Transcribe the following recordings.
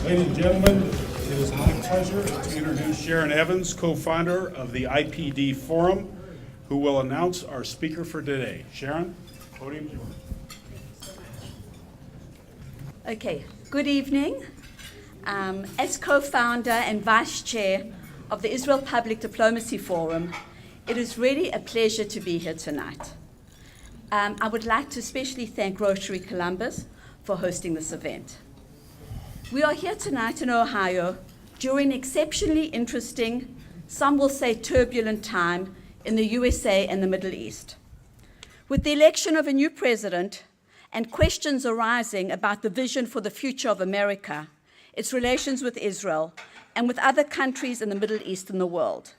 Ladies and gentlemen, it is my pleasure to introduce Sharon Evans, co-founder of the IPD Forum, who will announce our speaker for today. Sharon, podium's yours. Okay, good evening. As co-founder and vice chair of the Israel Public Diplomacy Forum, it is really a pleasure to be here tonight. I would like to especially thank Rotary Columbus for hosting this event. We are here tonight in Ohio during an exceptionally interesting, some will say turbulent time in the USA and the Middle East. With the election of a new president and questions arising about the vision for the future of America, its relations with Israel, and with other countries in the Middle East and the world.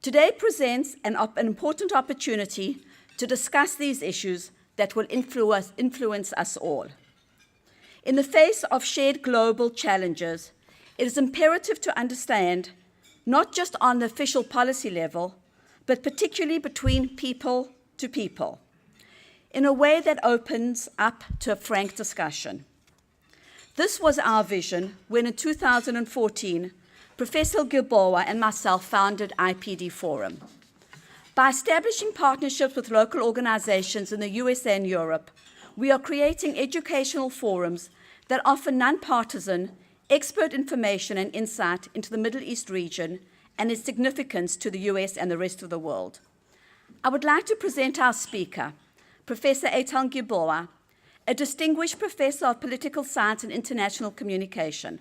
Today presents an important opportunity to discuss these issues that will influence us all. In the face of shared global challenges, it is imperative to understand, not just on the official policy level, but particularly between people to people, in a way that opens up to a frank discussion. This was our vision when in 2014, Professor Gilboa and myself founded IPD Forum. By establishing partnerships with local organizations in the USA and Europe, we are creating educational forums that offer nonpartisan, expert information and insight into the Middle East region and its significance to the US and the rest of the world. I would like to present our speaker, Professor Eytan Gilboa, a distinguished professor of political science and international communication.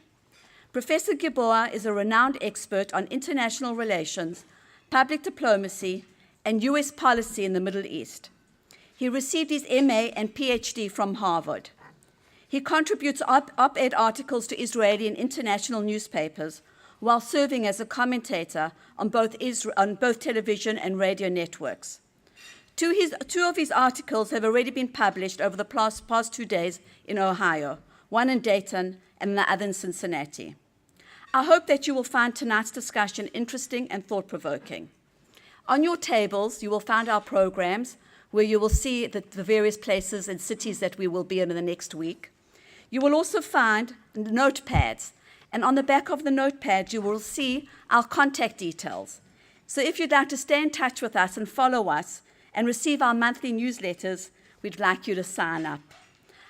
Professor Gilboa is a renowned expert on international relations, public diplomacy, and US policy in the Middle East. He received his MA and PhD from Harvard. He contributes op-ed articles to Israeli and international newspapers while serving as a commentator on both television and radio networks. Two of his articles have already been published over the past 2 days in Ohio, one in Dayton and the other in Cincinnati. I hope that you will find tonight's discussion interesting and thought-provoking. On your tables, you will find our programs where you will see the various places and cities that we will be in the next week. You will also find notepads, and on the back of the notepads, you will see our contact details. So if you'd like to stay in touch with us and follow us and receive our monthly newsletters, we'd like you to sign up.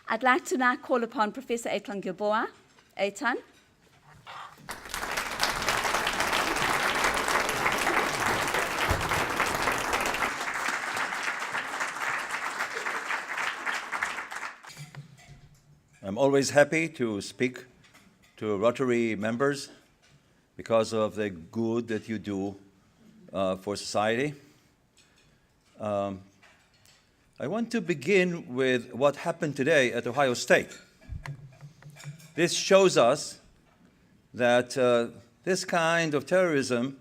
I'd like to now call upon Professor Eytan Gilboa. Eytan. I'm always happy to speak to Rotary members because of the good that you do for society. I want to begin with what happened today at Ohio State. This shows us that this kind of terrorism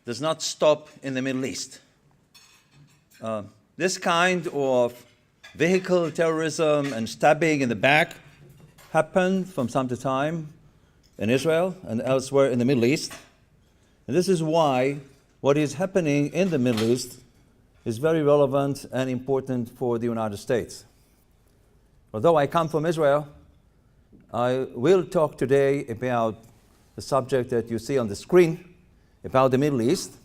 does not stop in the Middle East. This kind of vehicle terrorism and stabbing in the back happen from time to time in Israel and elsewhere in the Middle East. And this is why what is happening in the Middle East is very relevant and important for the United States. Although I come from Israel, I will talk today about the subject that you see on the screen, about the Middle East.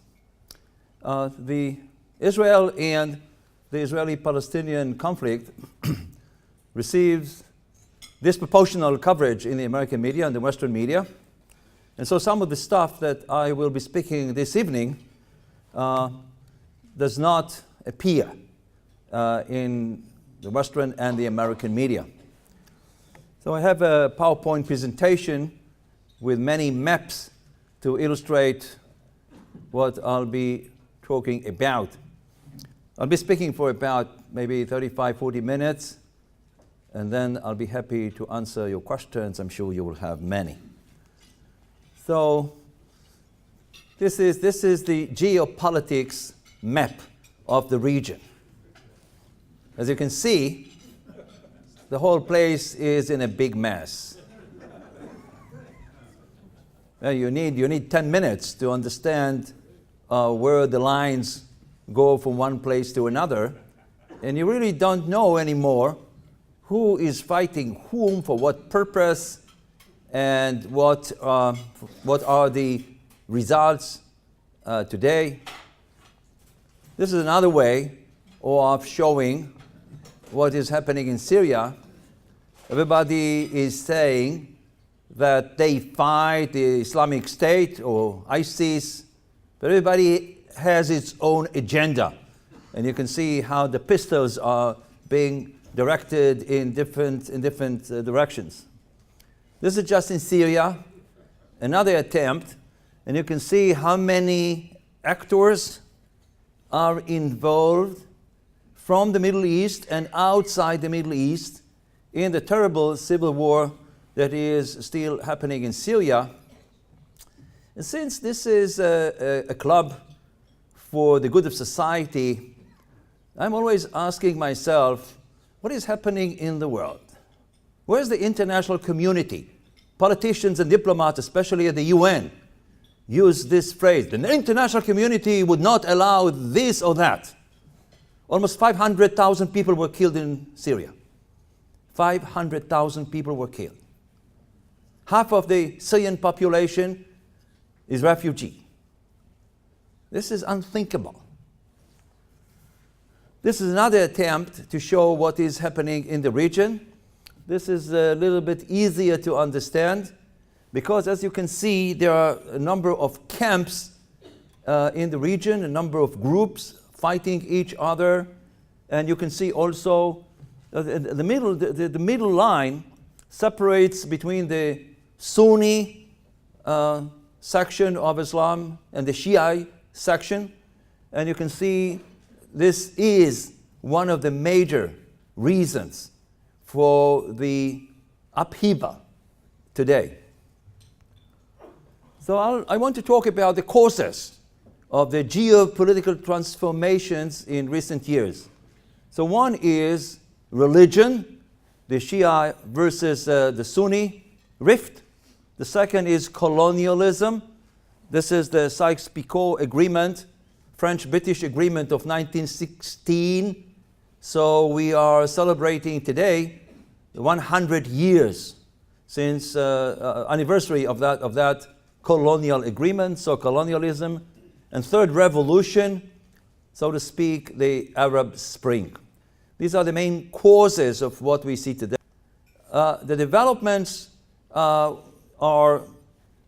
The Israel and the Israeli-Palestinian conflict receives disproportional coverage in the American media and the Western media. And so some of the stuff that I will be speaking this evening does not appear in the Western and the American media. So I have a PowerPoint presentation with many maps to illustrate what I'll be talking about. I'll be speaking for about maybe 35, 40 minutes, and then I'll be happy to answer your questions. I'm sure you will have many. So this is the geopolitics map of the region. As you can see, the whole place is in a big mess. You need 10 minutes to understand where the lines go from one place to another, and you really don't know anymore who is fighting whom for what purpose, and what are the results today. This is another way of showing what is happening in Syria. Everybody is saying that they fight the Islamic State or ISIS, but everybody has its own agenda. And you can see how the pistols are being directed in different directions. This is just in Syria, another attempt, and you can see how many actors are involved from the Middle East and outside the Middle East in the terrible civil war that is still happening in Syria. And since this is a club for the good of society, I'm always asking myself, what is happening in the world? Where's the international community? Politicians and diplomats, especially at the UN, use this phrase, the international community would not allow this or that. Almost 500,000 people were killed in Syria. 500,000 people were killed. Half of the Syrian population is refugee. This is unthinkable. This is another attempt to show what is happening in the region. This is a little bit easier to understand because, as you can see, there are a number of camps in the region, a number of groups fighting each other, and you can see also the middle line separates between the Sunni section of Islam and the Shia section, and you can see this is one of the major reasons for the upheaval today. So I want to talk about the causes of the geopolitical transformations in recent years. So one is religion, the Shia versus the Sunni rift. The second is colonialism. This is the Sykes-Picot Agreement, French-British Agreement of 1916. So we are celebrating today 100 years since anniversary of that colonial agreement, so colonialism. And third revolution, so to speak, the Arab Spring. These are the main causes of what we see today. The developments are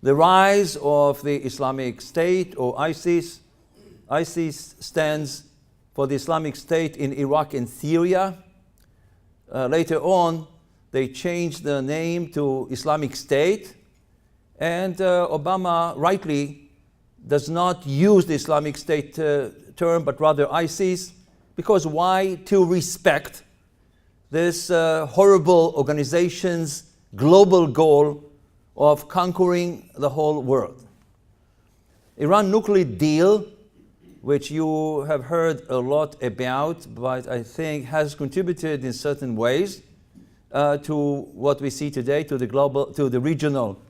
the rise of the Islamic State or ISIS. ISIS stands for the Islamic State in Iraq and Syria. Later on, they changed the name to Islamic State, and Obama rightly does not use the Islamic State term, but rather ISIS, because why? To respect this horrible organization's global goal of conquering the whole world. Iran nuclear deal, which you have heard a lot about, but I think has contributed in certain ways to what we see today, to the regional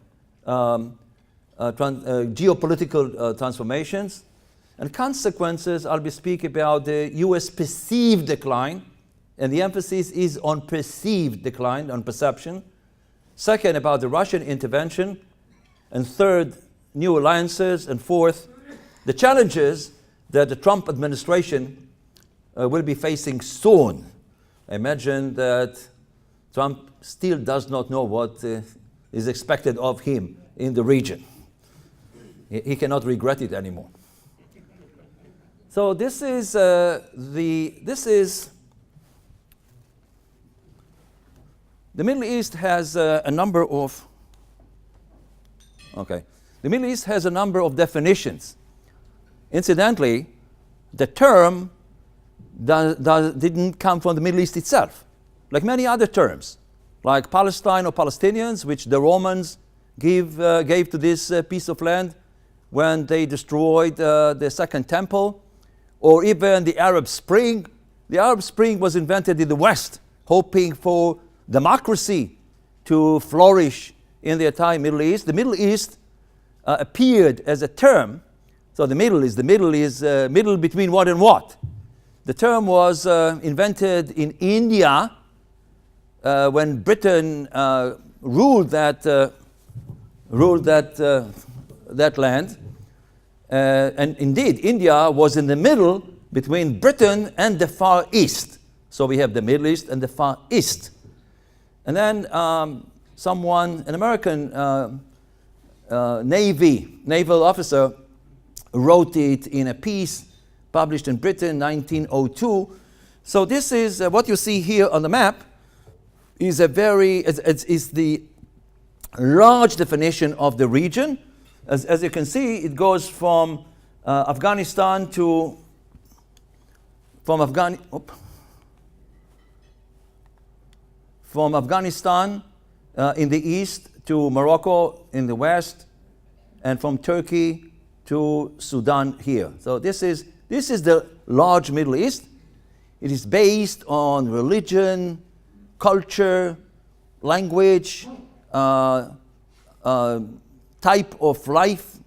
geopolitical transformations. And consequences, I'll be speaking about the US perceived decline, and the emphasis is on perceived decline, on perception. Second, about the Russian intervention. And third, new alliances. And fourth, the challenges that the Trump administration will be facing soon. I imagine that Trump still does not know what is expected of him in the region. He cannot regret it anymore. So this is the Middle East has a number of the Middle East has a number of definitions. Incidentally, the term didn't come from the Middle East itself, like many other terms, like Palestine or Palestinians, which the Romans gave to this piece of land when they destroyed the Second Temple, or even the Arab Spring. The Arab Spring was invented in the West, hoping for democracy to flourish in the entire Middle East. The Middle East appeared as a term. So the middle is middle between what and what. The term was invented in India when Britain ruled that ruled that land. And indeed, India was in the middle between Britain and the Far East. So we have the Middle East and the Far East. And then an American naval officer wrote it in a piece published in Britain, 1902. So this is what you see here on the map is is the large definition of the region. As you can see, it goes from Afghanistan to from Afghanistan in the east to Morocco in the west, and from Turkey to Sudan here. So this is the large Middle East. It is based on religion, culture, language, type of life,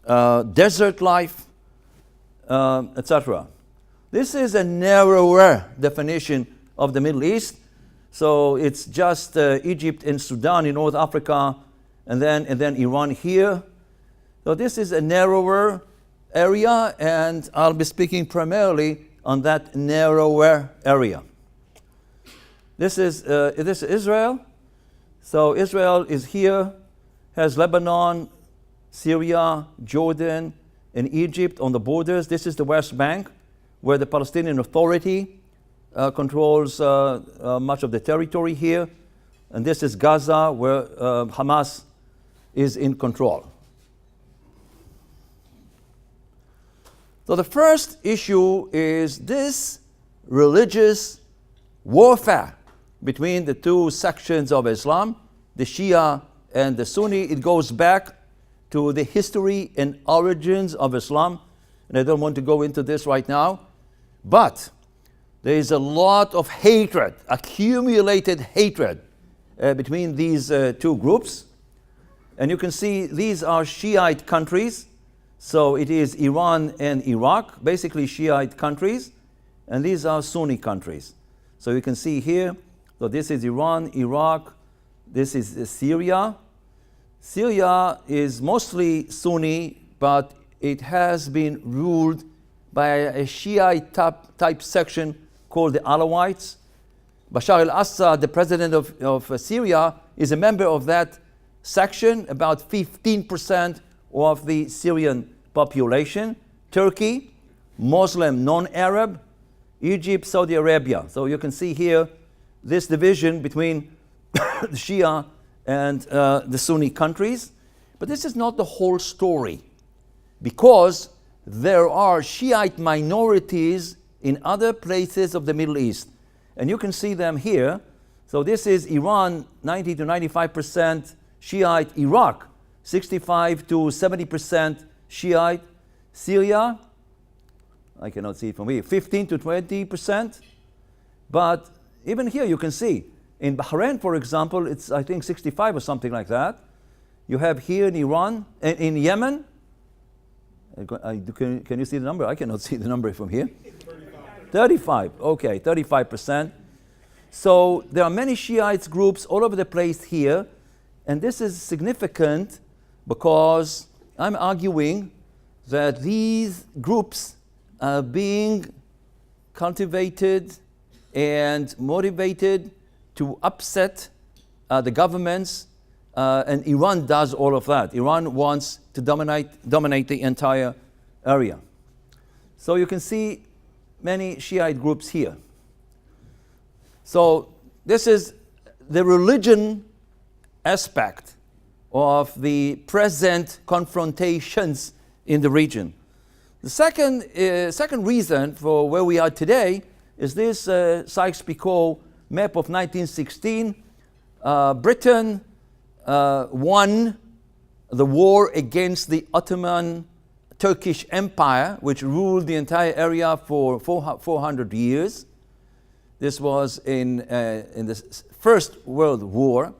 desert life, etc. This is a narrower definition of the Middle East. So it's just Egypt and Sudan in North Africa, and then Iran here. So this is a narrower area, and I'll be speaking primarily on that narrower area. This is Israel. So Israel is here, has Lebanon, Syria, Jordan, and Egypt on the borders. This is the West Bank, where the Palestinian Authority controls much of the territory here. And this is Gaza, where Hamas is in control. So the first issue is this religious warfare between the two sections of Islam, the Shia and the Sunni. It goes back to the history and origins of Islam, and I don't want to go into this right now, but there is a lot of hatred, accumulated hatred between these two groups. And you can see these are Shiite countries. So it is Iran and Iraq, basically Shiite countries, and these are Sunni countries. So you can see here, so this is Iran, Iraq, this is Syria. Syria is mostly Sunni, but it has been ruled by a Shiite type section called the Alawites. Bashar al-Assad, the president of Syria, is a member of that section, about 15% of the Syrian population. Turkey, Muslim, non-Arab. Egypt, Saudi Arabia. So you can see here this division between the Shia and the Sunni countries. But this is not the whole story, because there are Shiite minorities in other places of the Middle East. And you can see them here. So this is Iran, 90 to 95% Shiite. Iraq, 65 to 70% Shiite. Syria, I cannot see it from here, 15 to 20%. But even here you can see, in Bahrain, for example, it's I think 65 or something like that. You have here in Iran, in Yemen, can you see the number? I cannot see the number from here. 35, okay, 35%. So there are many Shiite groups all over the place here, and this is significant because I'm arguing that these groups are being cultivated and motivated to upset the governments, and Iran does all of that. Iran wants to dominate the entire area. So you can see many Shiite groups here. So this is the religion aspect of the present confrontations in the region. The second reason for where we are today is this Sykes-Picot map of 1916. Britain won the war against the Ottoman Turkish Empire, which ruled the entire area for 400 years. This was in the First World War.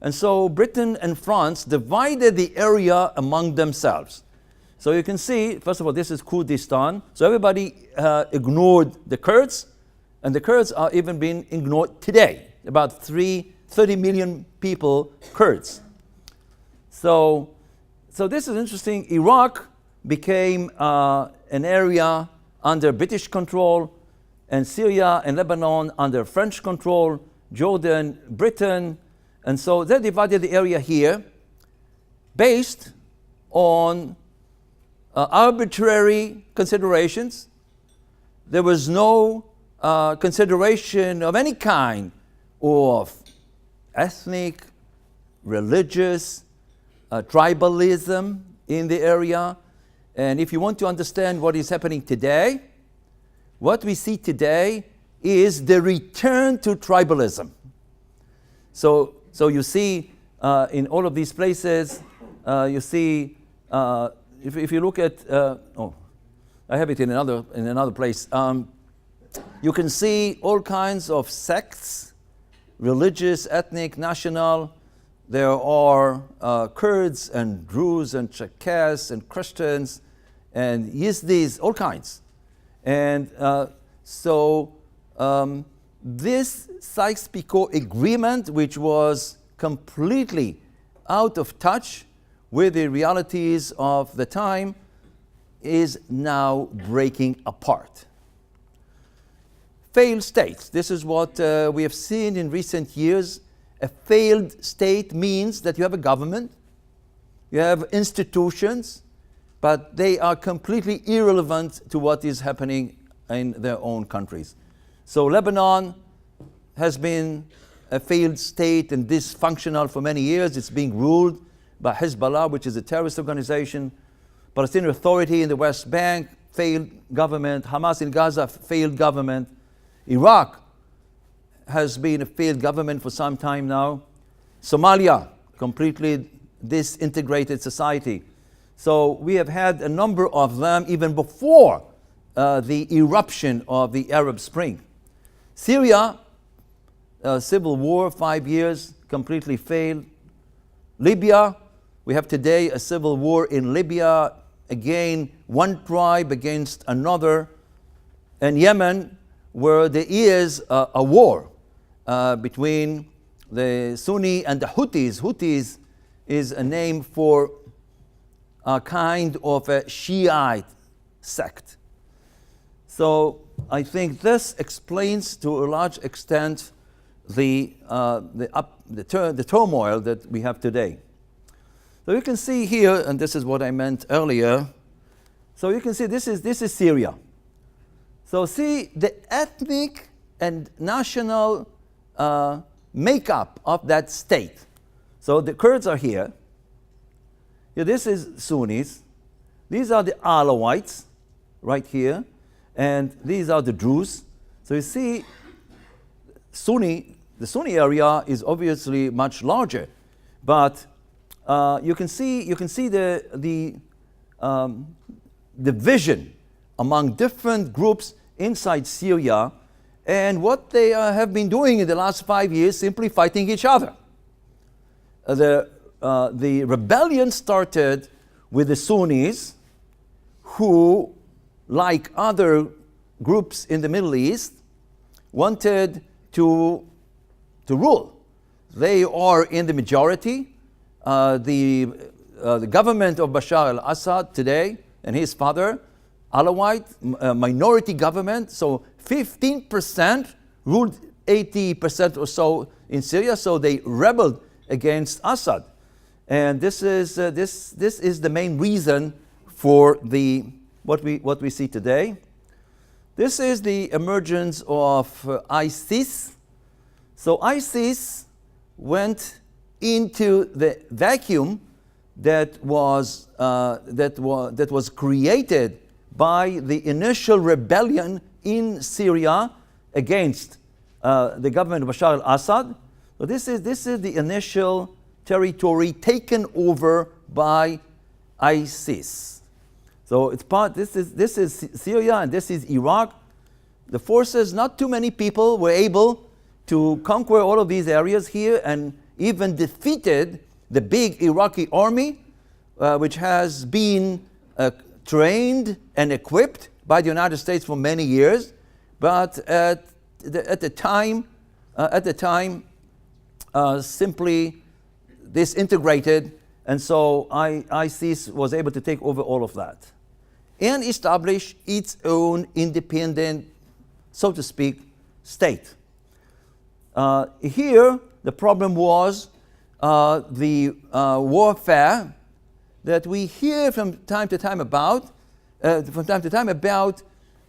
And so Britain and France divided the area among themselves. So you can see, first of all, this is Kurdistan. So everybody ignored the Kurds, and the Kurds are even being ignored today. About 30 million people, Kurds. So this is interesting. Iraq became an area under British control, and Syria and Lebanon under French control, Jordan, Britain, and so they divided the area here based on arbitrary considerations. There was no consideration of any kind of ethnic, religious, tribalism in the area. And if you want to understand what is happening today, what we see today is the return to tribalism. So you see in all of these places, you see, if you look at, I have it in another place. You can see all kinds of sects, religious, ethnic, national. There are Kurds and Druze and Cherkess and Christians and Yazidis, all kinds. And this Sykes-Picot agreement, which was completely out of touch with the realities of the time, is now breaking apart. Failed states. This is what we have seen in recent years. A failed state means that you have a government, you have institutions, but they are completely irrelevant to what is happening in their own countries. So Lebanon has been a failed state and dysfunctional for many years. It's being ruled by Hezbollah, which is a terrorist organization. Palestinian Authority in the West Bank, failed government. Hamas in Gaza, failed government. Iraq has been a failed government for some time now. Somalia, completely disintegrated society. So we have had a number of them even before the eruption of the Arab Spring. Syria, civil war, 5 years, completely failed. Libya, we have today a civil war in Libya, again, one tribe against another. And Yemen, where there is a war between the Sunni and the Houthis. Houthis is a name for a kind of a Shiite sect. So I think this explains to a large extent the turmoil that we have today. So you can see here, and this is what I meant earlier. So you can see this is Syria. So see the ethnic and national makeup of that state. So the Kurds are here. Yeah, this is Sunnis. These are the Alawites right here. And these are the Druze. So you see the Sunni area is obviously much larger. But you can see the division among different groups inside Syria, and what they have been doing in the last 5 years, simply fighting each other. The rebellion started with the Sunnis, who, like other groups in the Middle East, wanted to rule. They are in the majority. The government of Bashar al-Assad today and his father, Alawite, minority government, so 15% ruled 80% or so in Syria, so they rebelled against Assad. And this is the main reason for what we see today. This is the emergence of ISIS. So ISIS went into the vacuum that was created by the initial rebellion in Syria against the government of Bashar al-Assad. So this is the initial territory taken over by ISIS. So this is Syria and this is Iraq. The forces, not too many people were able to conquer all of these areas here and even defeated the big Iraqi army, which has been trained and equipped by the United States for many years, but at the time simply disintegrated And so ISIS was able to take over all of that and establish its own independent, so to speak, state. Here, the problem was the warfare that we hear from time to time about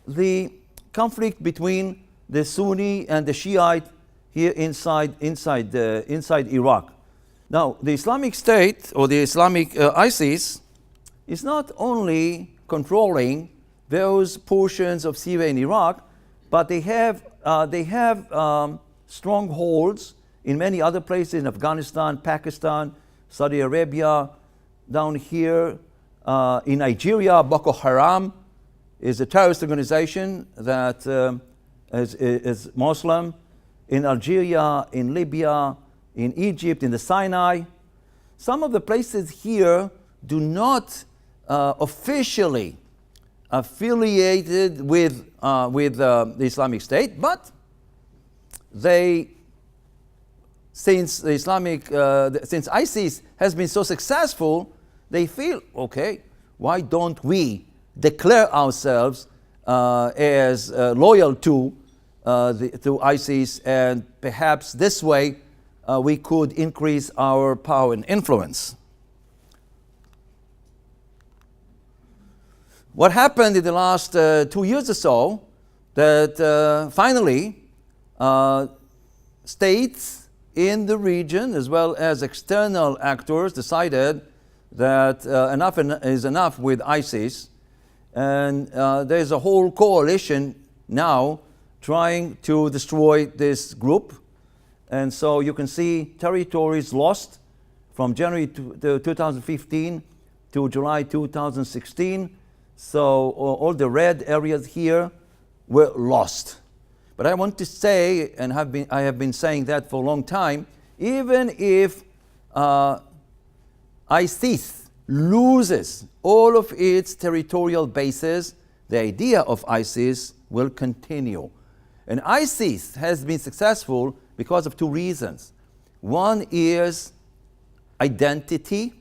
the conflict between the Sunni and the Shiite here inside Iraq. Now, the Islamic State or the Islamic ISIS is not only controlling those portions of Syria and Iraq, but they have strongholds in many other places in Afghanistan, Pakistan, Saudi Arabia, down here in Nigeria. Boko Haram is a terrorist organization that is Muslim. In Algeria, in Libya, in Egypt, in the Sinai. Some of the places here do not officially affiliated with the Islamic State, but since ISIS has been so successful, they feel, okay, why don't we declare ourselves as loyal to ISIS, and perhaps this way we could increase our power and influence. What happened in the last 2 years or so, that finally states in the region as well as external actors decided that enough is enough with ISIS, and there's a whole coalition now trying to destroy this group. And so you can see territories lost from January 2015 to July 2016. So all the red areas here were lost. But I want to say, and I have been saying that for a long time, even if ISIS loses all of its territorial bases, the idea of ISIS will continue. And ISIS has been successful because of two reasons. One is identity,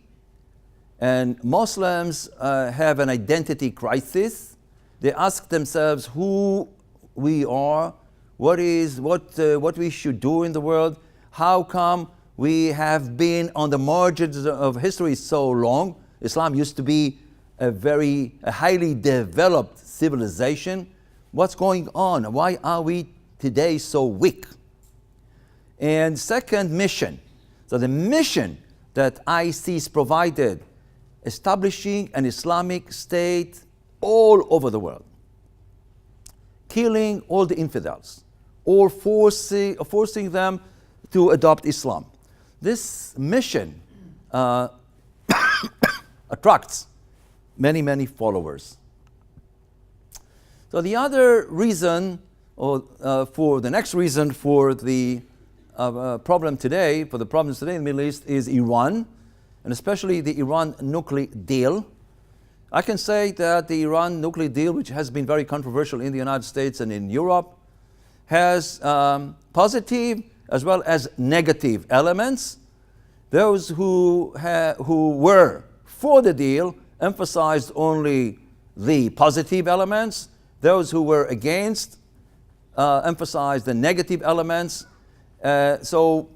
and Muslims have an identity crisis. They ask themselves who we are, what we should do in the world, how come we have been on the margins of history so long. Islam used to be a highly developed civilization. What's going on? Why are we today so weak? And second, mission. So the mission that ISIS provided, establishing an Islamic State all over the world, killing all the infidels, or forcing them to adopt Islam. This mission attracts many, many followers. So the other reason, or for the next reason for the problems today in the Middle East is Iran, and especially the Iran nuclear deal. I can say that the Iran nuclear deal, which has been very controversial in the United States and in Europe, has positive as well as negative elements. Those who were for the deal emphasized only the positive elements. Those who were against emphasized the negative elements. So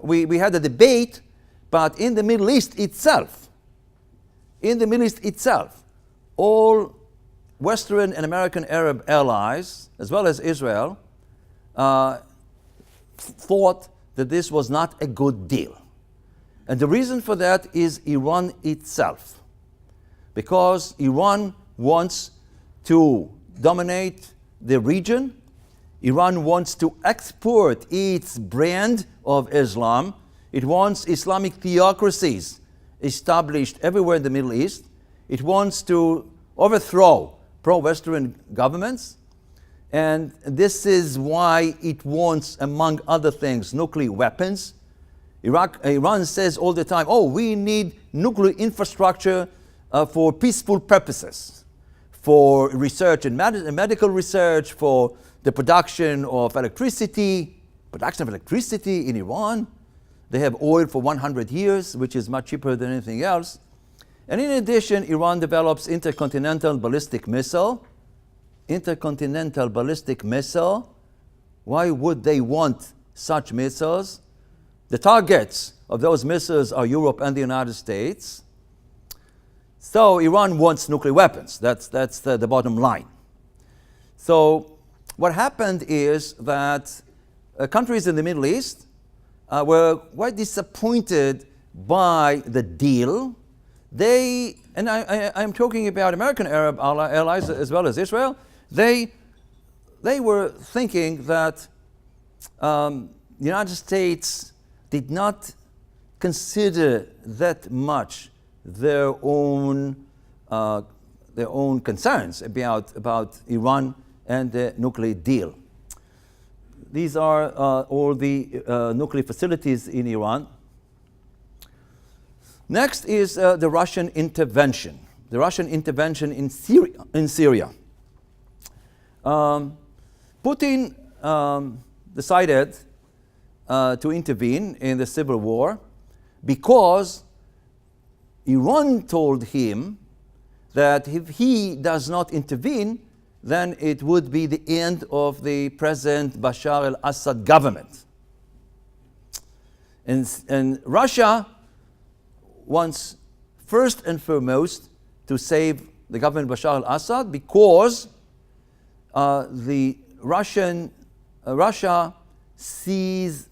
we had a debate, but in the Middle East itself, all Western and American Arab allies, as well as Israel, thought that this was not a good deal. And the reason for that is Iran itself. Because Iran wants to dominate the region. Iran wants to export its brand of Islam. It wants Islamic theocracies established everywhere in the Middle East. It wants to overthrow pro-Western governments. And this is why it wants, among other things, nuclear weapons. Iran says all the time, oh, we need nuclear infrastructure for peaceful purposes, for research and medical research, for the production of electricity in Iran. They have oil for 100 years, which is much cheaper than anything else. And in addition, Iran develops intercontinental ballistic missile. Intercontinental ballistic missile. Why would they want such missiles? The targets of those missiles are Europe and the United States. So Iran wants nuclear weapons. That's the bottom line. So what happened is that countries in the Middle East were quite disappointed by the deal. They, and I'm talking about American Arab allies as well as Israel, they were thinking that the United States did not consider that much their own concerns about Iran and the nuclear deal. These are all the nuclear facilities in Iran. Next is the Russian intervention. The Russian intervention in Syria. Putin decided to intervene in the civil war because Iran told him that if he does not intervene, then it would be the end of the present Bashar al-Assad government. And Russia wants first and foremost to save the government of Bashar al-Assad because Russia sees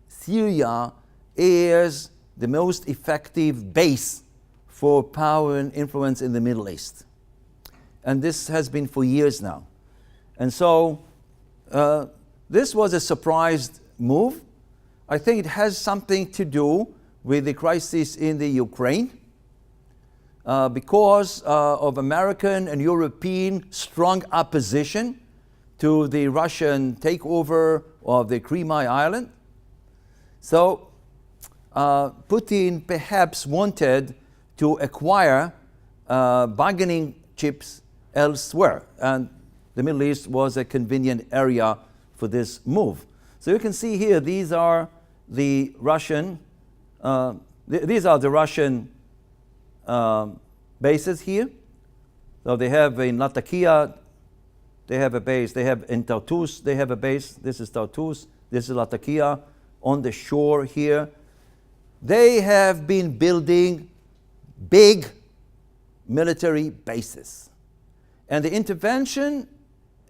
Syria as the most effective base for power and influence in the Middle East. And this has been for years now. And so this was a surprise move. I think it has something to do with the crisis in the Ukraine because of American and European strong opposition to the Russian takeover of the Crimea Island. So Putin perhaps wanted to acquire bargaining chips elsewhere, and the Middle East was a convenient area for this move. So you can see here, these are the Russian bases here. So they have in Latakia, they have a base. They have in Tartus, they have a base. This is Tartus, this is Latakia on the shore here. They have been building big military bases. And the intervention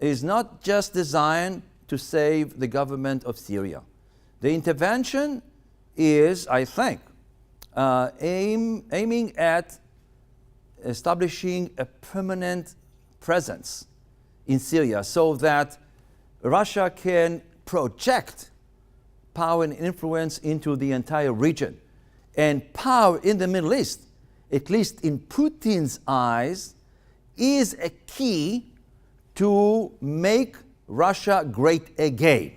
is not just designed to save the government of Syria. The intervention is, I think, aiming at establishing a permanent presence in Syria so that Russia can project power and influence into the entire region. And power in the Middle East, at least in Putin's eyes, is a key to make Russia great again.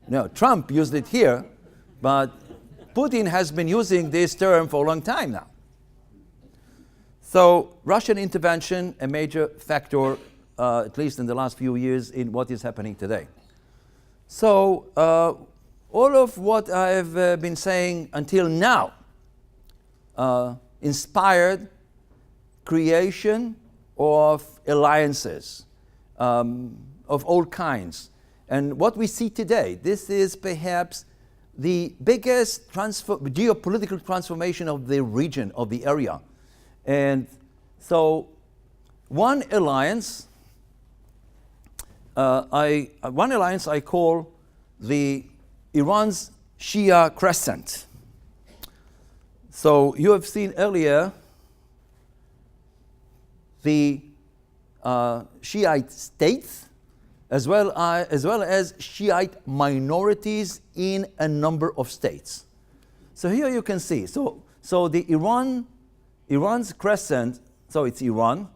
Now, Trump used it here, but Putin has been using this term for a long time now. So Russian intervention, a major factor, at least in the last few years, in what is happening today. So all of what I've been saying until now inspired creation of alliances of all kinds. And what we see today, this is perhaps the biggest geopolitical transformation of the region, of the area. And so one alliance I call the Iran's Shia Crescent. So you have seen earlier the Shiite states as well as Shiite minorities in a number of states. So here you can see, so the Iran's crescent, so it's Iran.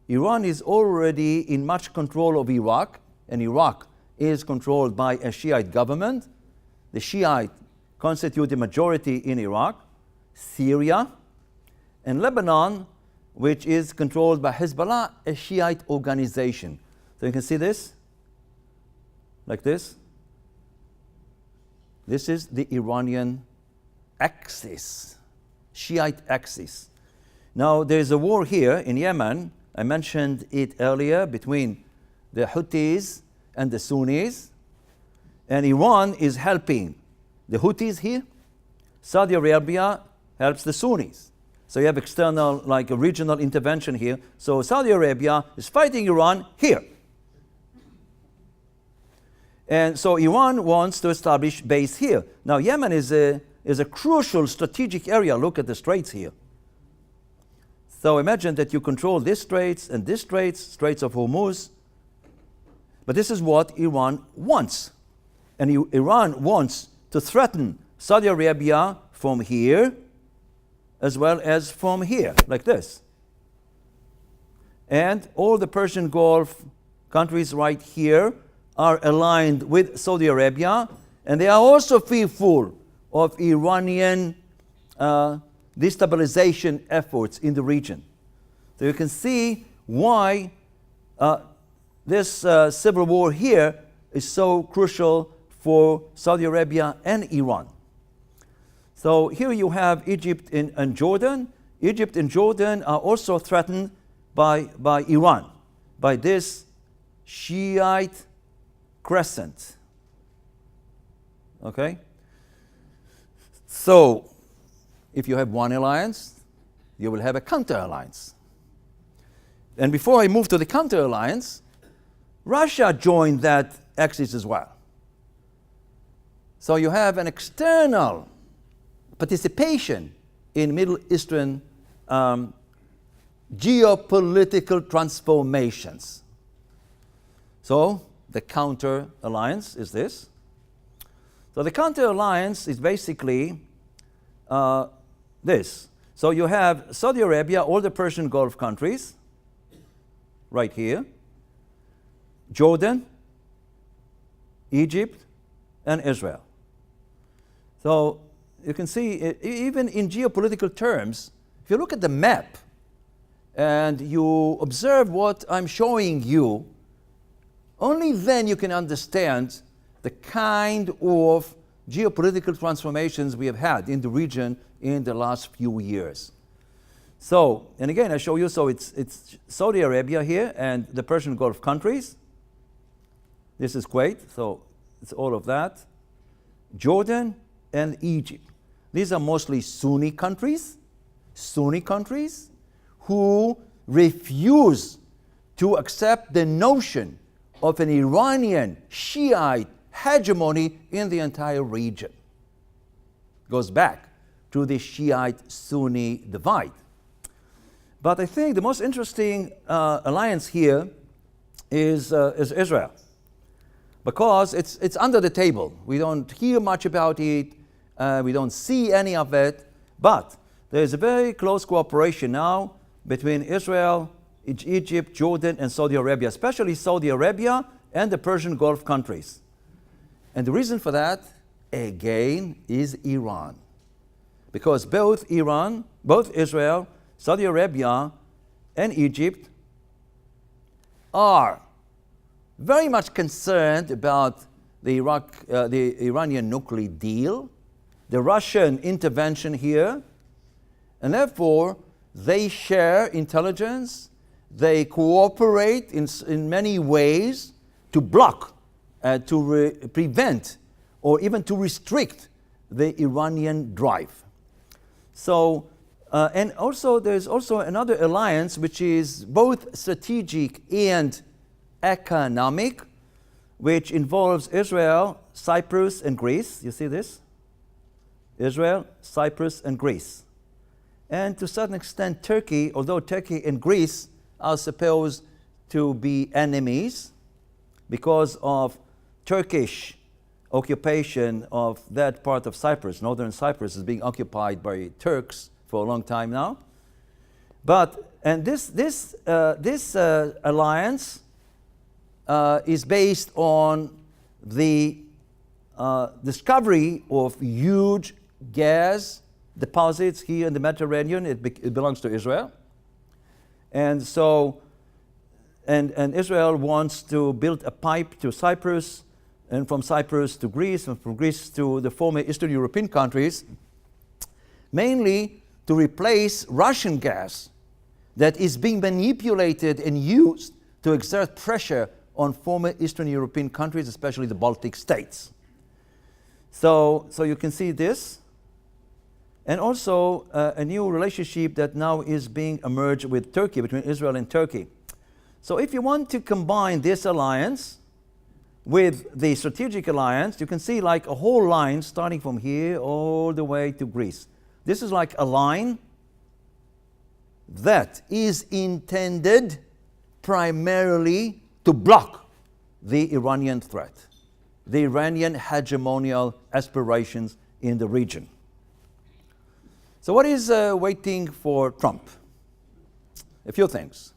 Iran is already in much control of Iraq, and Iraq is controlled by a Shiite government. The Shiite constitute the majority in Iraq, Syria, and Lebanon, which is controlled by Hezbollah, a Shiite organization. So you can see this, like this. This is the Iranian axis. Shiite axis. Now, there's a war here in Yemen. I mentioned it earlier between the Houthis and the Sunnis. And Iran is helping the Houthis here. Saudi Arabia helps the Sunnis. So you have external, like a regional intervention here. So Saudi Arabia is fighting Iran here. And so Iran wants to establish base here. Now Yemen is a crucial strategic area. Look at the straits here. So imagine that you control this straits and this straits, Straits of Hormuz. But this is what Iran wants. And Iran wants to threaten Saudi Arabia from here as well as from here, like this. And all the Persian Gulf countries right here are aligned with Saudi Arabia, and they are also fearful of Iranian destabilization efforts in the region. So you can see why this civil war here is so crucial for Saudi Arabia and Iran. So here you have Egypt and Jordan. Egypt and Jordan are also threatened by Iran, by this Shiite crescent. Okay? So, if you have one alliance, you will have a counter-alliance. And before I move to the counter-alliance, Russia joined that axis as well. So you have an external participation in Middle Eastern geopolitical transformations. So the counter-alliance is this. So the counter-alliance is basically this. So you have Saudi Arabia, all the Persian Gulf countries, right here, Jordan, Egypt, and Israel. So you can see, even in geopolitical terms, if you look at the map and you observe what I'm showing you, only then you can understand the kind of geopolitical transformations we have had in the region in the last few years. So, and again, I show you, so it's Saudi Arabia here and the Persian Gulf countries. This is Kuwait, so it's all of that. Jordan and Egypt. These are mostly Sunni countries who refuse to accept the notion of an Iranian Shiite hegemony in the entire region. Goes back to the Shiite-Sunni divide. But I think the most interesting alliance here is Israel, because it's under the table. We don't hear much about it. We don't see any of it. But there's a very close cooperation now between Israel, Egypt, Jordan, and Saudi Arabia, especially Saudi Arabia and the Persian Gulf countries. And the reason for that, again, is Iran. Because both Israel, Saudi Arabia, and Egypt are very much concerned about the Iranian nuclear deal, the Russian intervention here, and therefore they share intelligence, they cooperate in many ways to block, to prevent, or even to restrict the Iranian drive. So, and also there's also another alliance which is both strategic and economic, which involves Israel, Cyprus, and Greece. You see this? Israel, Cyprus, and Greece. And to a certain extent Turkey, although Turkey and Greece are supposed to be enemies because of Turkish occupation of that part of Cyprus. Northern Cyprus is being occupied by Turks for a long time now. But, and this alliance is based on the discovery of huge gas deposits here in the Mediterranean. It belongs to Israel. And so, and Israel wants to build a pipe to Cyprus, and from Cyprus to Greece, and from Greece to the former Eastern European countries. mainly to replace Russian gas that is being manipulated and used to exert pressure on former Eastern European countries, especially the Baltic states. So you can see this. And also a new relationship that now is being emerged with Turkey, between Israel and Turkey. So if you want to combine this alliance with the strategic alliance, you can see like a whole line starting from here all the way to Greece. This is like a line that is intended primarily to block the Iranian threat, the Iranian hegemonial aspirations in the region. So what is waiting for Trump? A few things.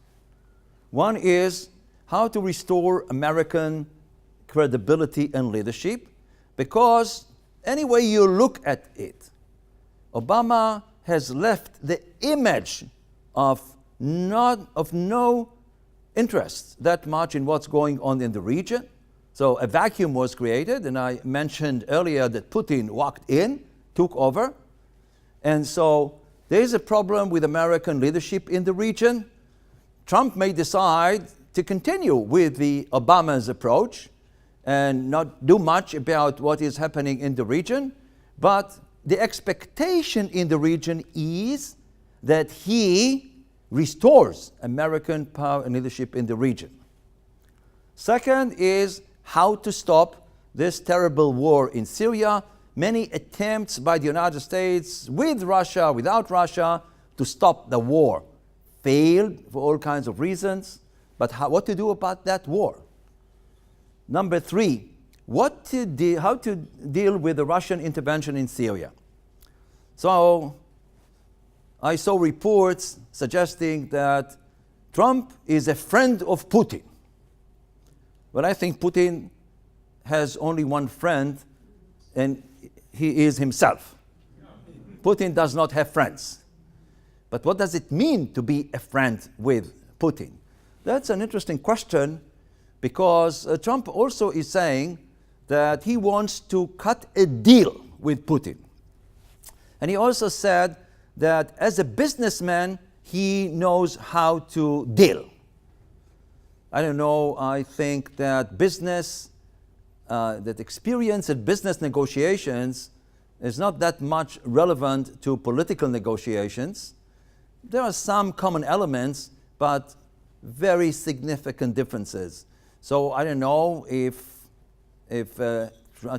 One is how to restore American credibility and leadership, because any way you look at it, Obama has left the image of no interest that much in what's going on in the region. So a vacuum was created, and I mentioned earlier that Putin walked in, took over, and so there is a problem with American leadership in the region. Trump may decide to continue with the Obama's approach and not do much about what is happening in the region, but the expectation in the region is that he restores American power and leadership in the region. Second is how to stop this terrible war in Syria. Many attempts by the United States, with Russia, without Russia, to stop the war failed for all kinds of reasons. But what to do about that war? Number three, how to deal with the Russian intervention in Syria. So I saw reports suggesting that Trump is a friend of Putin. But I think Putin has only one friend, and he is himself. Putin does not have friends. But what does it mean to be a friend with Putin? That's an interesting question, because Trump also is saying that he wants to cut a deal with Putin. And he also said that as a businessman, he knows how to deal. I don't know, I think that that experience in business negotiations is not that much relevant to political negotiations. There are some common elements, but very significant differences. So I don't know if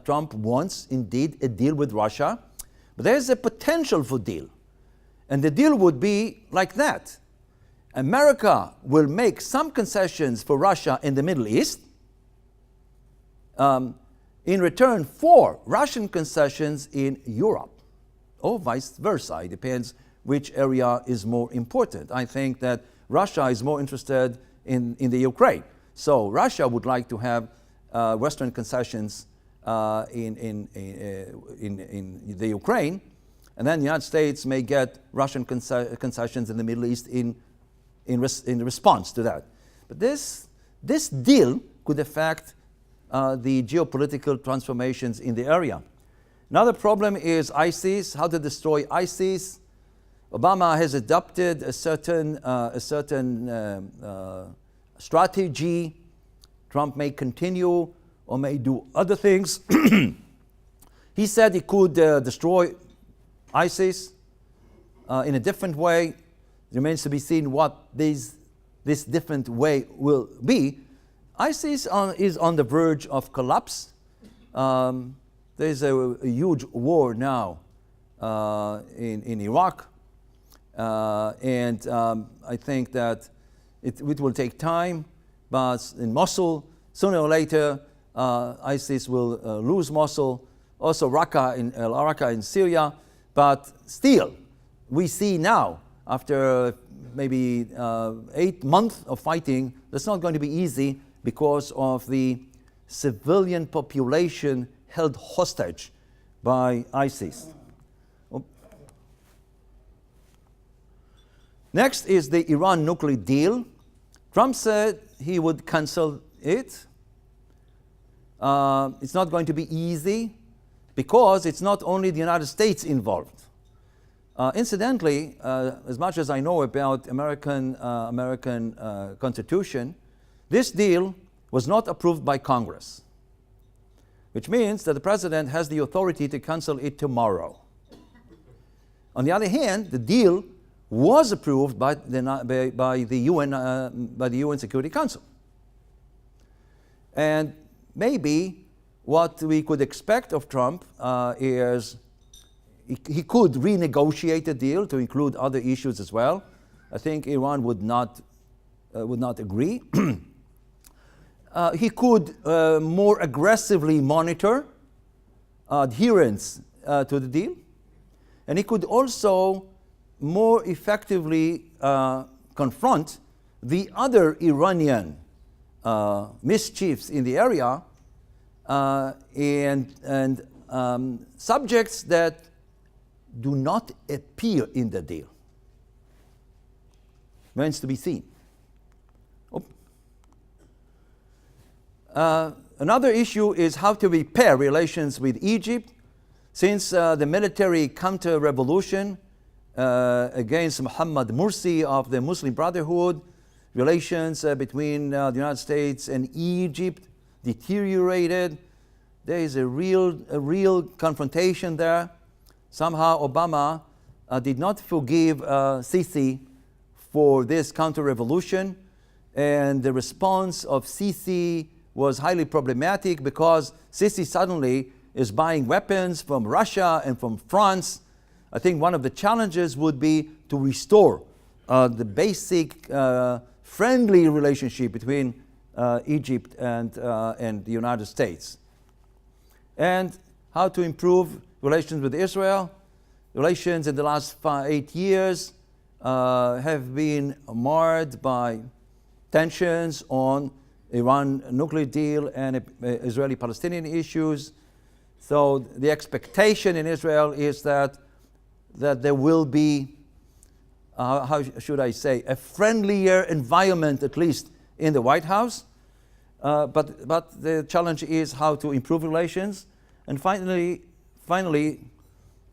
Trump wants indeed a deal with Russia, but there's a potential for deal. And the deal would be like that. America will make some concessions for Russia in the Middle East in return for Russian concessions in Europe, or vice versa. It depends which area is more important. I think that Russia is more interested in the Ukraine. So Russia would like to have Western concessions in the Ukraine, and then the United States may get Russian concessions in the Middle East in response to that. But this deal could affect the geopolitical transformations in the area. Another problem is ISIS, how to destroy ISIS. Obama has adopted a certain strategy. Trump may continue or may do other things. He said he could destroy ISIS in a different way. It remains to be seen what this different way will be. ISIS is on the verge of collapse. There's a huge war now in Iraq. And I think that it will take time, but in Mosul, sooner or later, ISIS will lose Mosul, also Raqqa in Syria. But still, we see now, after maybe 8 months of fighting, that's not going to be easy because of the civilian population held hostage by ISIS. Next is the Iran nuclear deal. Trump said he would cancel it. It's not going to be easy because it's not only the United States involved. Incidentally, as much as I know about American Constitution, this deal was not approved by Congress, which means that the president has the authority to cancel it tomorrow. On the other hand, the deal was approved by the UN Security Council. And maybe what we could expect of Trump is he could renegotiate the deal to include other issues as well. I think Iran would not agree. He could more aggressively monitor adherence to the deal. And he could also more effectively confront the other Iranian mischiefs in the area and subjects that do not appear in the deal. Remains to be seen. Another issue is how to repair relations with Egypt, since the military counter-revolution against Muhammad Morsi of the Muslim Brotherhood. Relations between the United States and Egypt deteriorated. There is a real confrontation there. Somehow Obama did not forgive Sisi for this counter-revolution, and the response of Sisi was highly problematic because Sisi suddenly is buying weapons from Russia and from France. I think one of the challenges would be to restore the basic friendly relationship between Egypt and the United States. And how to improve relations with Israel. Relations in the last 8 years have been marred by tensions on Iran nuclear deal and Israeli-Palestinian issues. So the expectation in Israel is that there will be, how should I say, a friendlier environment, at least in the White House. But the challenge is how to improve relations. And finally,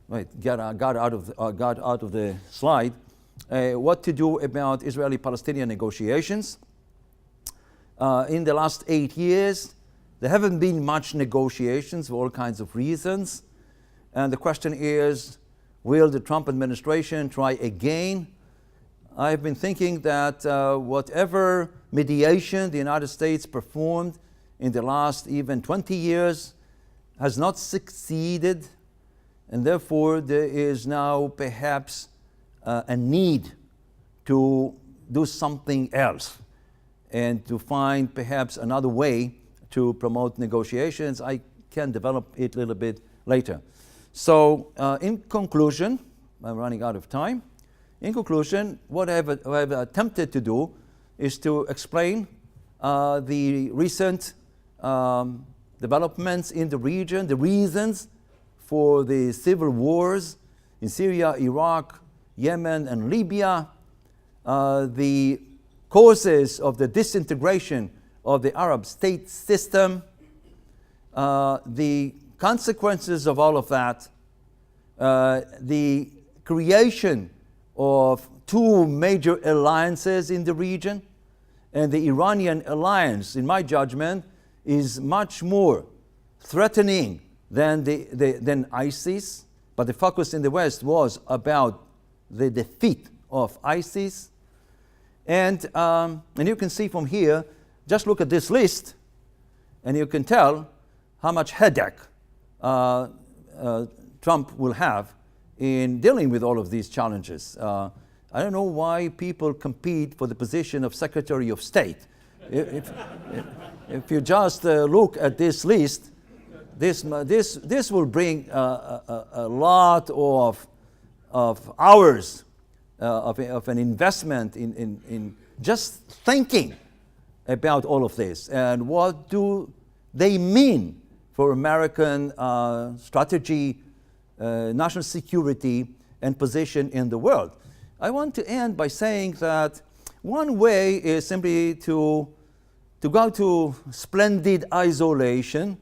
wait, got out of the slide. What to do about Israeli-Palestinian negotiations? In the last 8 years, there haven't been much negotiations for all kinds of reasons. And the question is, will the Trump administration try again? I've been thinking that whatever mediation the United States performed in the last even 20 years has not succeeded, and therefore there is now perhaps a need to do something else and to find perhaps another way to promote negotiations. I can develop it a little bit later. So in conclusion, I'm running out of time. In conclusion, what I've attempted to do is to explain the recent developments in the region, the reasons for the civil wars in Syria, Iraq, Yemen, and Libya, the causes of the disintegration of the Arab state system, the consequences of all of that, the creation of two major alliances in the region, and the Iranian alliance, in my judgment, is much more threatening than ISIS, but the focus in the West was about the defeat of ISIS. And you can see from here, just look at this list, and you can tell how much headache Trump will have in dealing with all of these challenges. I don't know why people compete for the position of Secretary of State. If you just look at this list, this will bring a lot of hours of an investment in just thinking about all of this and what do they mean for American strategy, national security, and position in the world. I want to end by saying that one way is simply to go to splendid isolation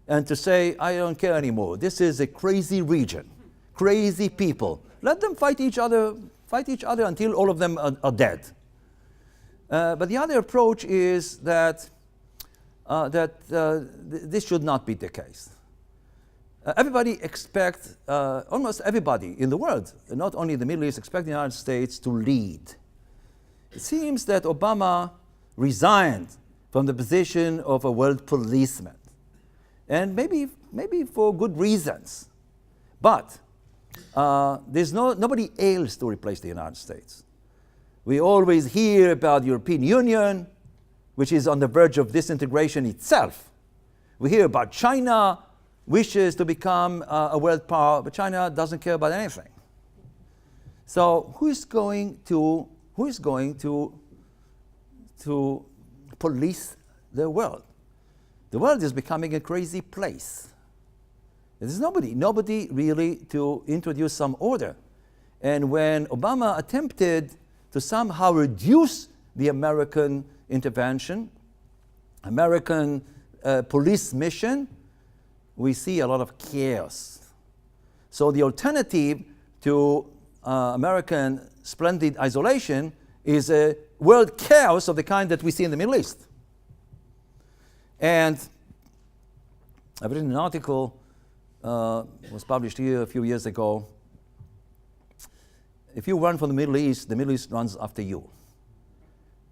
and to say, I don't care anymore. This is a crazy region, crazy people. Let them fight each other until all of them are dead. But the other approach is that this should not be the case. Everybody expects, almost everybody in the world, not only the Middle East, expect the United States to lead. It seems that Obama resigned from the position of a world policeman, and maybe for good reasons. But there's nobody else to replace the United States. We always hear about the European Union, which is on the verge of disintegration itself. We hear about China wishes to become a world power, but China doesn't care about anything. So who is going to police the world? The world is becoming a crazy place. There's nobody really to introduce some order. And when Obama attempted to somehow reduce the American intervention, American police mission, we see a lot of chaos. So the alternative to American splendid isolation is a world chaos of the kind that we see in the Middle East. And I've written an article, was published here a few years ago. If you run from the Middle East runs after you.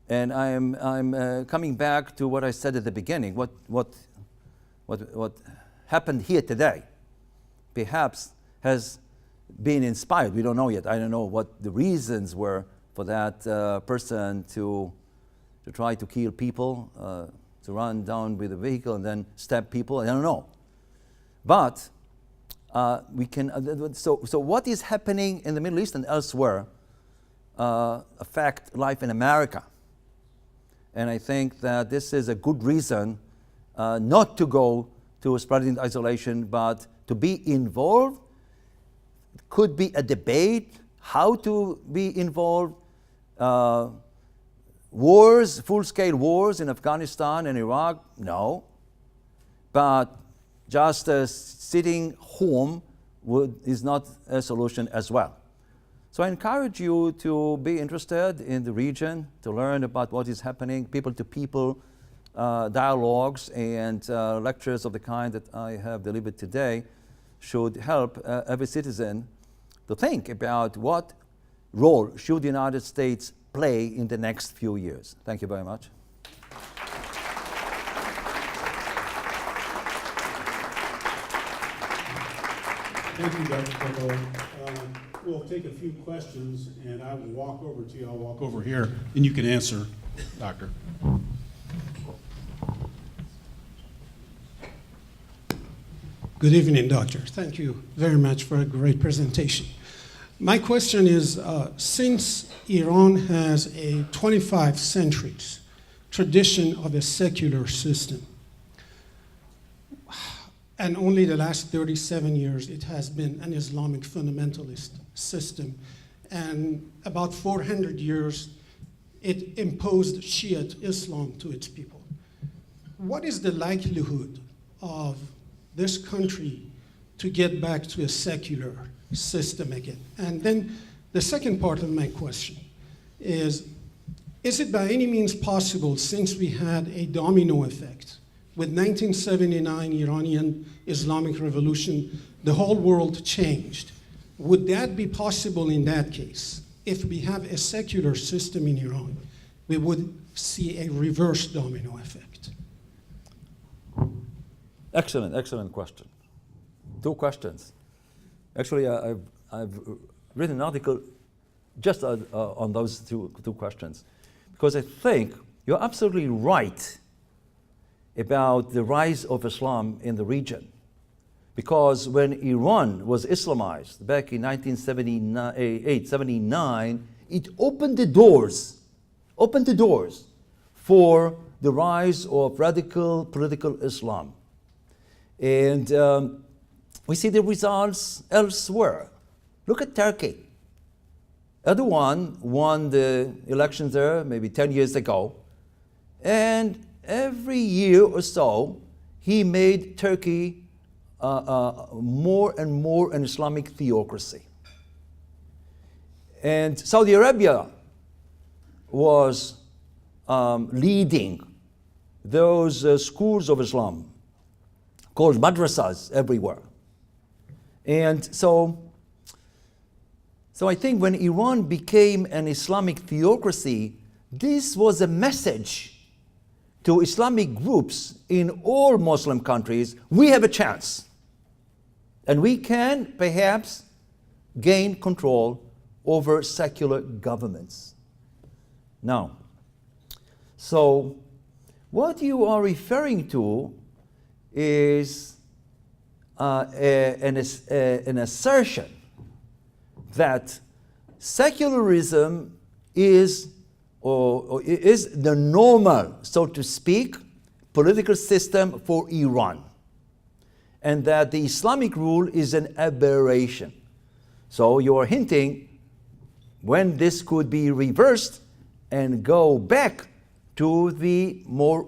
And I'm coming back to what I said at the beginning. What happened here today perhaps has been inspired. We don't know yet. I don't know what the reasons were for that person to try to kill people, to run down with a vehicle and then stab people. I don't know. But we can. So what is happening in the Middle East and elsewhere affect life in America. And I think that this is a good reason not to go to spreading isolation, but to be involved. It could be a debate how to be involved. Wars, full-scale wars in Afghanistan and Iraq, no. But just sitting home is not a solution as well. So I encourage you to be interested in the region, to learn about what is happening, people-to-people dialogues and lectures of the kind that I have delivered today should help every citizen to think about what role should the United States play in the next few years. Thank you very much. Thank you, Dr. Gilboa. We'll take a few questions, and I will walk over to you. I'll walk over here, and you can answer, Doctor. Good evening, Doctor. Thank you very much for a great presentation. My question is, since Iran has a 25 centuries tradition of a secular system, and only the last 37 years it has been an Islamic fundamentalist system, and about 400 years it imposed Shiite Islam to its people. What is the likelihood of this country to get back to a secular system again? And then the second part of my question is it by any means possible, since we had a domino effect with 1979 Iranian Islamic Revolution, the whole world changed. Would that be possible in that case? If we have a secular system in Iran, we would see a reverse domino effect. Excellent question. Two questions. Actually, I've written an article just on those two questions, because I think you're absolutely right about the rise of Islam in the region. Because when Iran was Islamized back in 1978-79, it opened the doors for the rise of radical political Islam. And we see the results elsewhere. Look at Turkey. Erdogan won the elections there maybe 10 years ago, and every year or so, he made Turkey more and more an Islamic theocracy. And Saudi Arabia was leading those schools of Islam called madrasas everywhere. And so I think when Iran became an Islamic theocracy, this was a message to Islamic groups in all Muslim countries: we have a chance. And we can perhaps gain control over secular governments. Now, so what you are referring to is an assertion that secularism is the normal, so to speak, political system for Iran, and that the Islamic rule is an aberration. So you are hinting when this could be reversed and go back to the more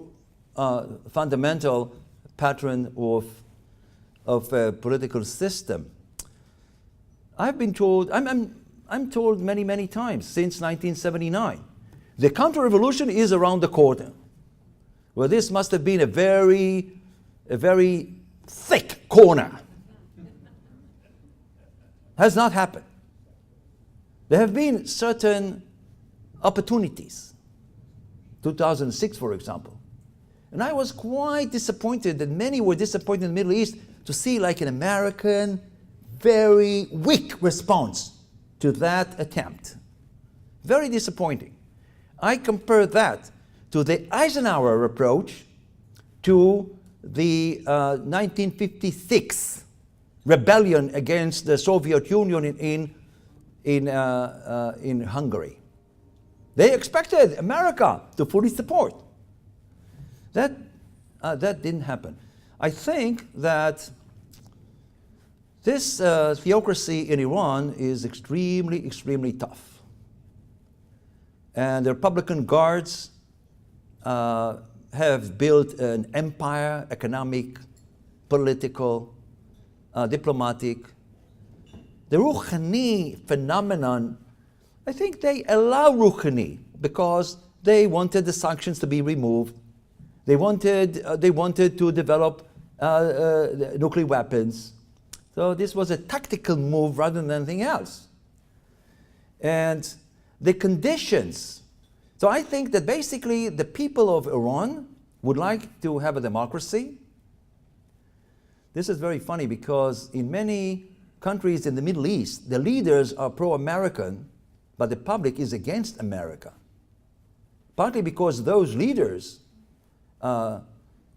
fundamental pattern of a political system. I've been told, I'm told many times since 1979, the counter-revolution is around the corner. Well, this must have been a very thick corner. Has not happened. There have been certain opportunities. 2006, for example. And I was quite disappointed, that many were disappointed in the Middle East, to see like an American, very weak response to that attempt. Very disappointing. I compare that to the Eisenhower approach to the 1956 rebellion against the Soviet Union in Hungary. They expected America to fully support. That didn't happen. I think that this theocracy in Iran is extremely tough. And the Republican Guards have built an empire, economic, political, diplomatic. The Rouhani phenomenon, I think they allow Rouhani because they wanted the sanctions to be removed. They wanted to develop nuclear weapons. So this was a tactical move rather than anything else. And the conditions. So I think that basically the people of Iran would like to have a democracy. This is very funny because in many countries in the Middle East, the leaders are pro-American, but the public is against America. Partly because those leaders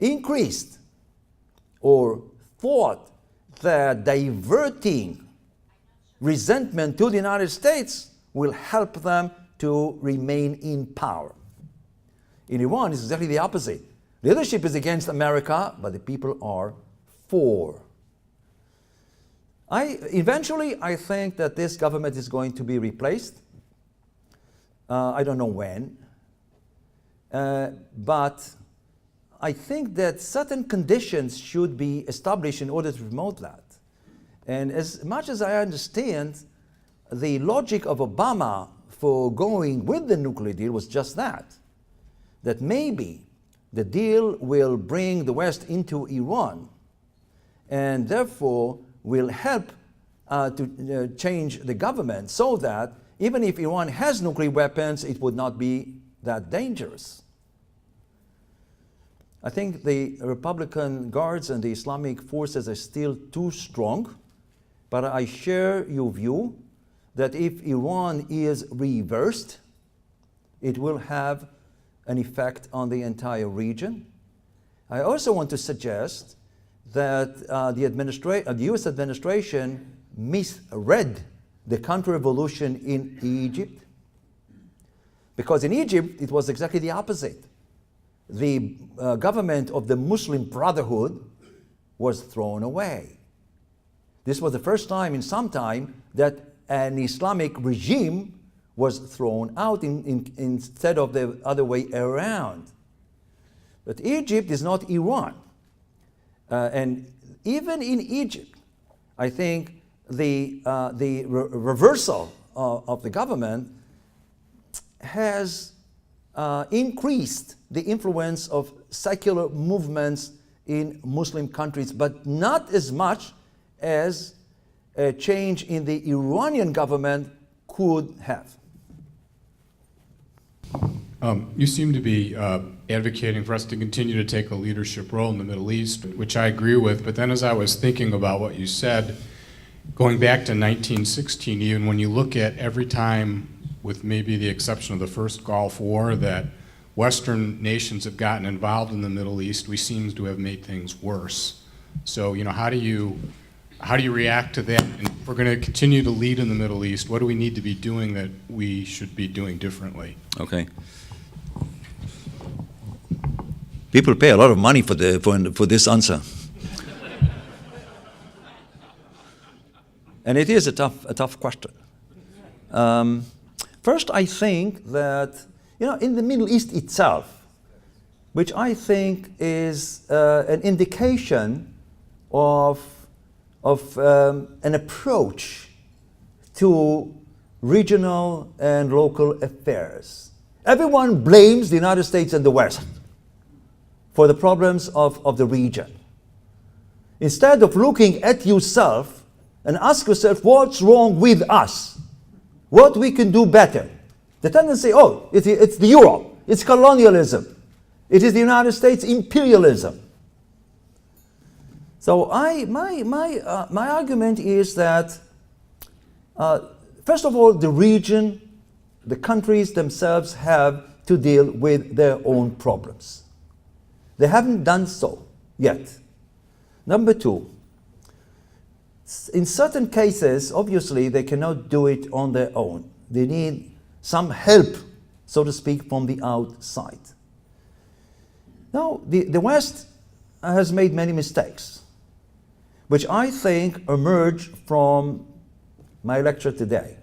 increased or thought that diverting resentment to the United States will help them to remain in power. In Iran, it's exactly the opposite. Leadership is against America, but the people are for. Eventually, I think that this government is going to be replaced. I don't know when. But I think that certain conditions should be established in order to promote that. And as much as I understand, the logic of Obama for going with the nuclear deal was just that maybe the deal will bring the West into Iran and therefore will help to change the government so that even if Iran has nuclear weapons, it would not be that dangerous. I think the Republican Guards and the Islamic forces are still too strong, but I share your view that if Iran is reversed, it will have an effect on the entire region. I also want to suggest that the US administration misread the counter-revolution in Egypt, because in Egypt it was exactly the opposite. The government of the Muslim Brotherhood was thrown away. This was the first time in some time that an Islamic regime was thrown out instead of the other way around. But Egypt is not Iran. And even in Egypt, I think the reversal of the government has increased the influence of secular movements in Muslim countries, but not as much as a change in the Iranian government could have. You seem to be advocating for us to continue to take a leadership role in the Middle East, which I agree with. But then as I was thinking about what you said, going back to 1916, even when you look at every time, with maybe the exception of the first Gulf War, that Western nations have gotten involved in the Middle East, we seem to have made things worse. So, how do you react to that? And if we're going to continue to lead in the Middle East, what do we need to be doing that we should be doing differently? Okay. People pay a lot of money for this answer. And it is a tough question. First, I think that, in the Middle East itself, which I think is an indication of an approach to regional and local affairs. Everyone blames the United States and the West for the problems of the region. Instead of looking at yourself and ask yourself, what's wrong with us? What we can do better? The tendency, it's the Europe, it's colonialism, it is the United States imperialism. So my argument is that, first of all, the region, the countries themselves have to deal with their own problems. They haven't done so yet. Number two, in certain cases, obviously, they cannot do it on their own. They need some help, so to speak, from the outside. Now, the West has made many mistakes, which I think emerge from my lecture today.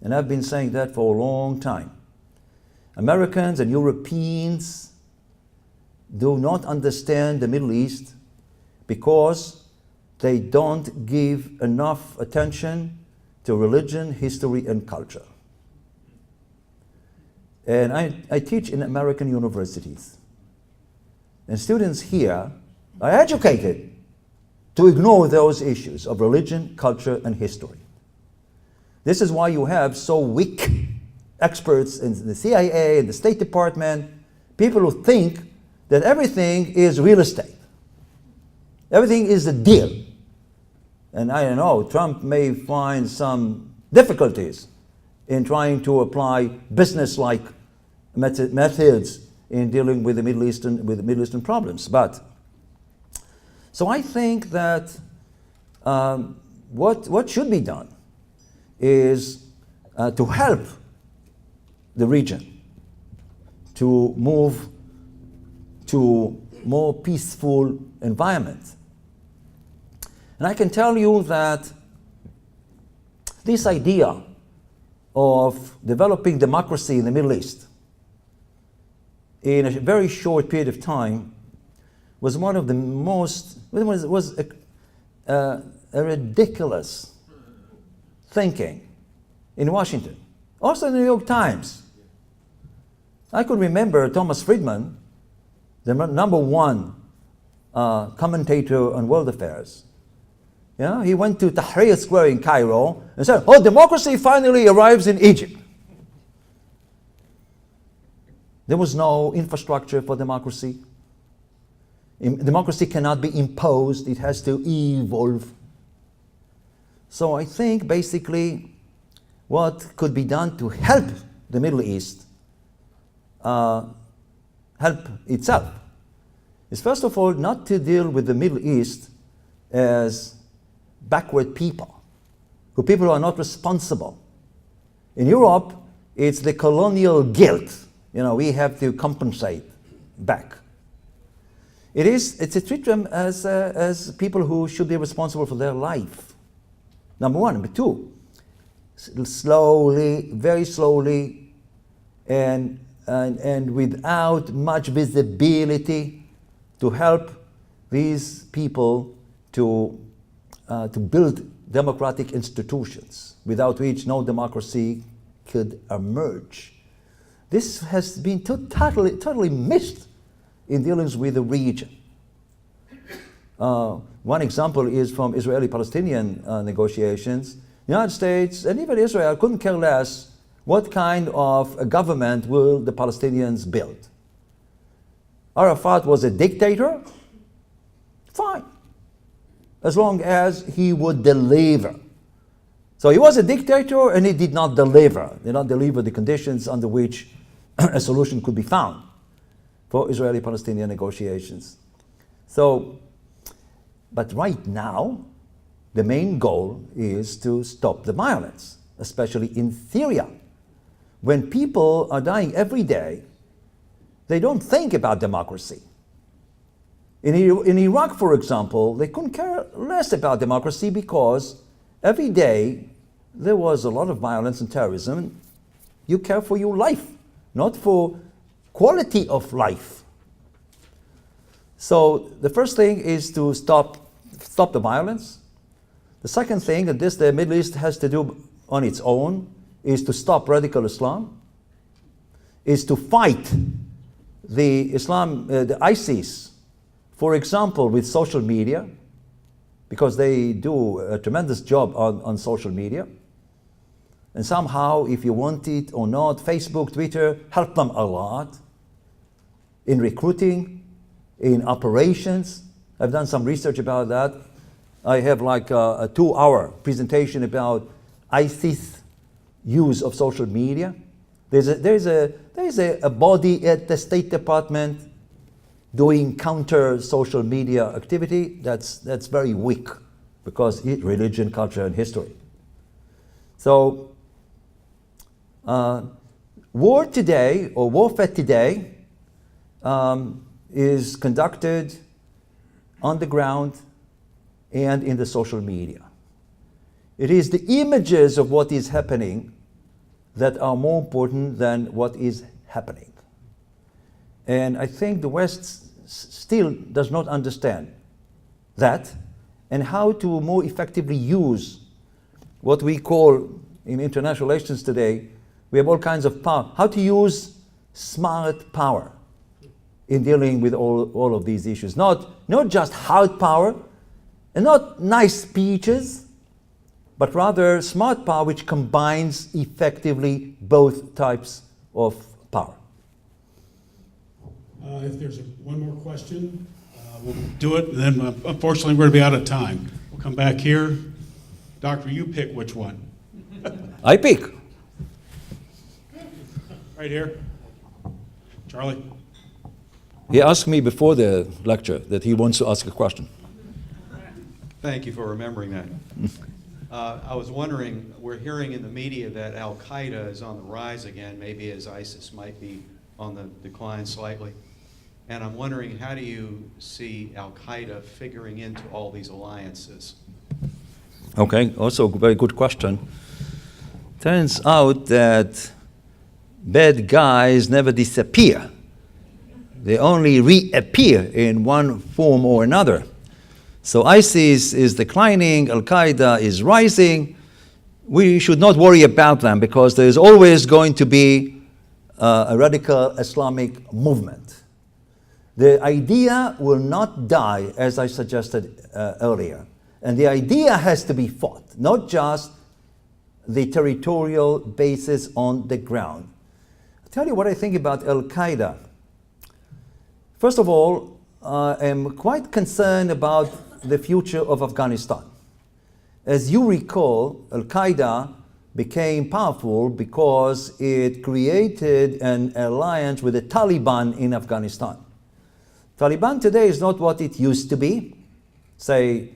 And I've been saying that for a long time. Americans and Europeans do not understand the Middle East because they don't give enough attention to religion, history, and culture. And I teach in American universities. And students here are educated to ignore those issues of religion, culture, and history. This is why you have so weak experts in the CIA and the State Department, people who think that everything is real estate. Everything is a deal. And I don't know, Trump may find some difficulties in trying to apply business-like methods in dealing with the Middle Eastern problems. But so I think that what should be done is to help the region to move to more peaceful environment. And I can tell you that this idea of developing democracy in the Middle East in a very short period of time was one of the most, was a ridiculous thinking in Washington. Also in the New York Times. I could remember Thomas Friedman, the number one commentator on world affairs. He went to Tahrir Square in Cairo and said, democracy finally arrives in Egypt. There was no infrastructure for democracy. Democracy cannot be imposed, it has to evolve. So I think basically what could be done to help the Middle East help itself is, first of all, not to deal with the Middle East as backward people, people who are not responsible. In Europe, it's the colonial guilt. We have to compensate back. It's to treat them as people who should be responsible for their life. Number one. Number two, slowly, very slowly, and without much visibility, to help these people to build democratic institutions, without which no democracy could emerge. This has been totally missed in dealings with the region. One example is from Israeli-Palestinian negotiations. The United States and even Israel couldn't care less what kind of a government will the Palestinians build. Arafat was a dictator, fine, as long as he would deliver. So he was a dictator and he did not deliver. Did not deliver the conditions under which a solution could be found for Israeli-Palestinian negotiations. So, but right now, the main goal is to stop the violence, especially in Syria. When people are dying every day, they don't think about democracy. In Iraq, for example, they couldn't care less about democracy because every day there was a lot of violence and terrorism. You care for your life, not for quality of life. So the first thing is to stop the violence. The second thing that the Middle East has to do on its own is to stop radical Islam, is to fight the ISIS, for example, with social media, because they do a tremendous job on social media. And somehow, if you want it or not, Facebook, Twitter help them a lot in recruiting, in operations. I've done some research about that. I have like a 2-hour presentation about ISIS use of social media. There's a body at the State Department doing counter social media activity that's very weak because it's religion, culture, and history. So war today, or warfare today, is conducted on the ground and in the social media. It is the images of what is happening that are more important than what is happening. And I think the West still does not understand that and how to more effectively use what we call in international relations today, we have all kinds of power, how to use smart power in dealing with all of these issues. Not just hard power and not nice speeches, but rather smart power which combines effectively both types of power. If there's one more question, we'll do it, and then unfortunately we're going to be out of time. We'll come back here. Doctor, you pick which one. I pick. Right here. Charlie. He asked me before the lecture that he wants to ask a question. Thank you for remembering that. I was wondering, we're hearing in the media that Al-Qaeda is on the rise again, maybe as ISIS might be on the decline slightly. And I'm wondering, how do you see Al-Qaeda figuring into all these alliances? Okay, also a very good question. Turns out that bad guys never disappear. They only reappear in one form or another. So ISIS is declining, Al-Qaeda is rising. We should not worry about them because there is always going to be a radical Islamic movement. The idea will not die, as I suggested earlier. And the idea has to be fought, not just the territorial basis on the ground. I'll tell you what I think about Al-Qaeda. First of all, I am quite concerned about the future of Afghanistan. As you recall, Al-Qaeda became powerful because it created an alliance with the Taliban in Afghanistan. Taliban today is not what it used to be, say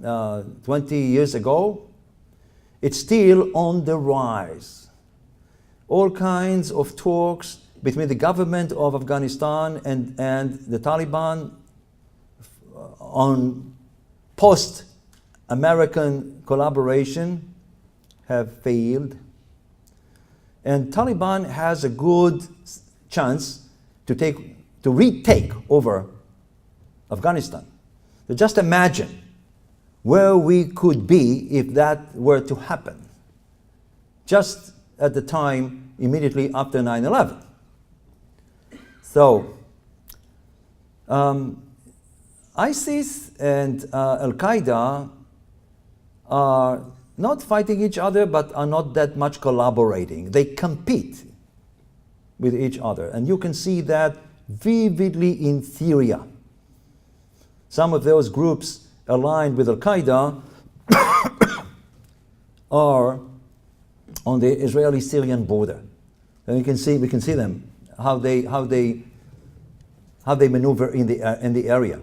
20 years ago. It's still on the rise. All kinds of talks between the government of Afghanistan and the Taliban on post-American collaboration have failed. And Taliban has a good chance to retake over Afghanistan. So just imagine where we could be if that were to happen, just at the time immediately after 9/11. So, ISIS and Al-Qaeda are not fighting each other, but are not that much collaborating. They compete with each other. And you can see that vividly in Syria. Some of those groups aligned with Al-Qaeda are on the Israeli-Syrian border. And we can see them, how they maneuver in the area.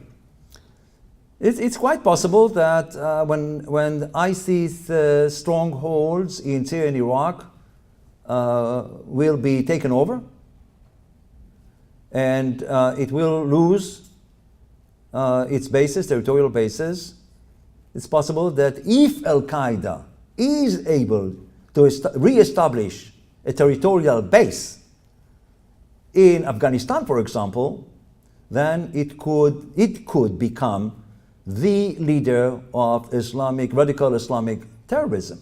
It's quite possible that when ISIS strongholds in Syria and Iraq will be taken over, and it will lose its bases, territorial bases, it's possible that if Al-Qaeda is able to re-establish a territorial base in Afghanistan, for example, then it could become the leader of radical Islamic terrorism.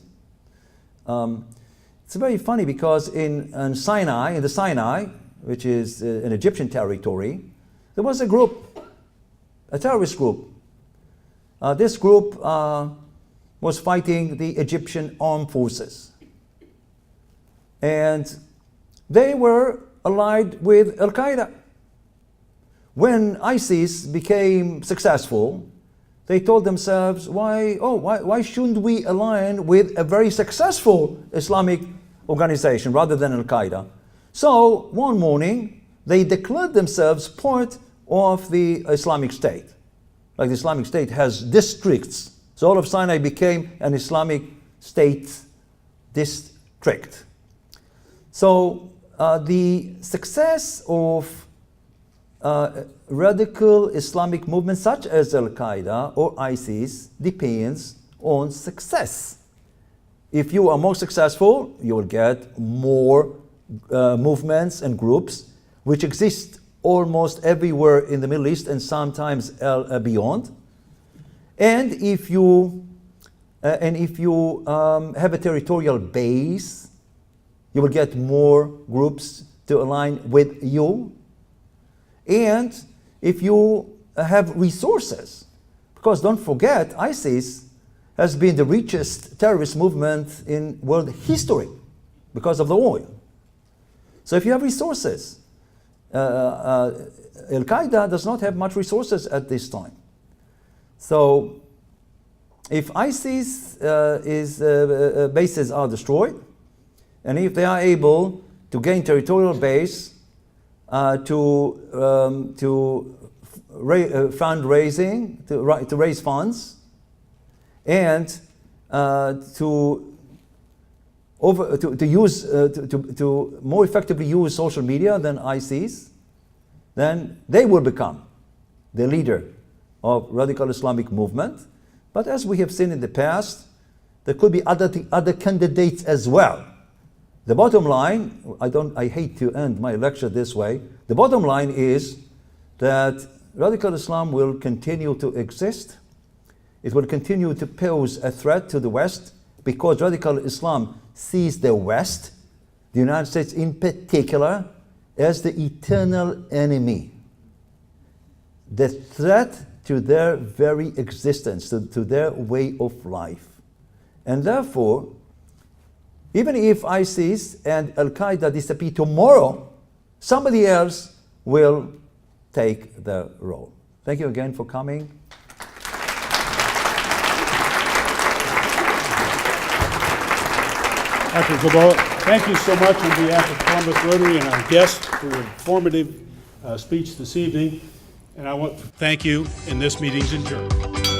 It's very funny because in the Sinai, which is an Egyptian territory, there was a terrorist group. This group was fighting the Egyptian armed forces. And they were allied with Al-Qaeda. When ISIS became successful, they told themselves, why shouldn't we align with a very successful Islamic organization rather than Al-Qaeda? So one morning, they declared themselves part of the Islamic State. Like the Islamic State has districts. So all of Sinai became an Islamic State district. So the success of radical Islamic movements such as Al-Qaeda or ISIS depends on success. If you are more successful, you will get more movements and groups which exist almost everywhere in the Middle East and sometimes beyond. And if you have a territorial base, you will get more groups to align with you. And if you have resources, because don't forget, ISIS has been the richest terrorist movement in world history because of the oil. So if you have resources, Al-Qaeda does not have much resources at this time. So if ISIS bases are destroyed, and if they are able to gain territorial base to fundraising, to raise funds, and to more effectively use social media than ISIS, then they will become the leader of radical Islamic movement. But as we have seen in the past, there could be other candidates as well. The bottom line, I hate to end my lecture this way. The bottom line is that radical Islam will continue to exist. It will continue to pose a threat to the West because radical Islam sees the West, the United States in particular, as the eternal enemy. The threat to their very existence, to their way of life. And therefore, even if ISIS and Al-Qaeda disappear tomorrow, somebody else will take the role. Thank you again for coming. Dr. Gilboa, thank you so much on behalf of Columbus Rotary and our guests for your informative speech this evening. And I want to thank you, and this meeting's adjourned.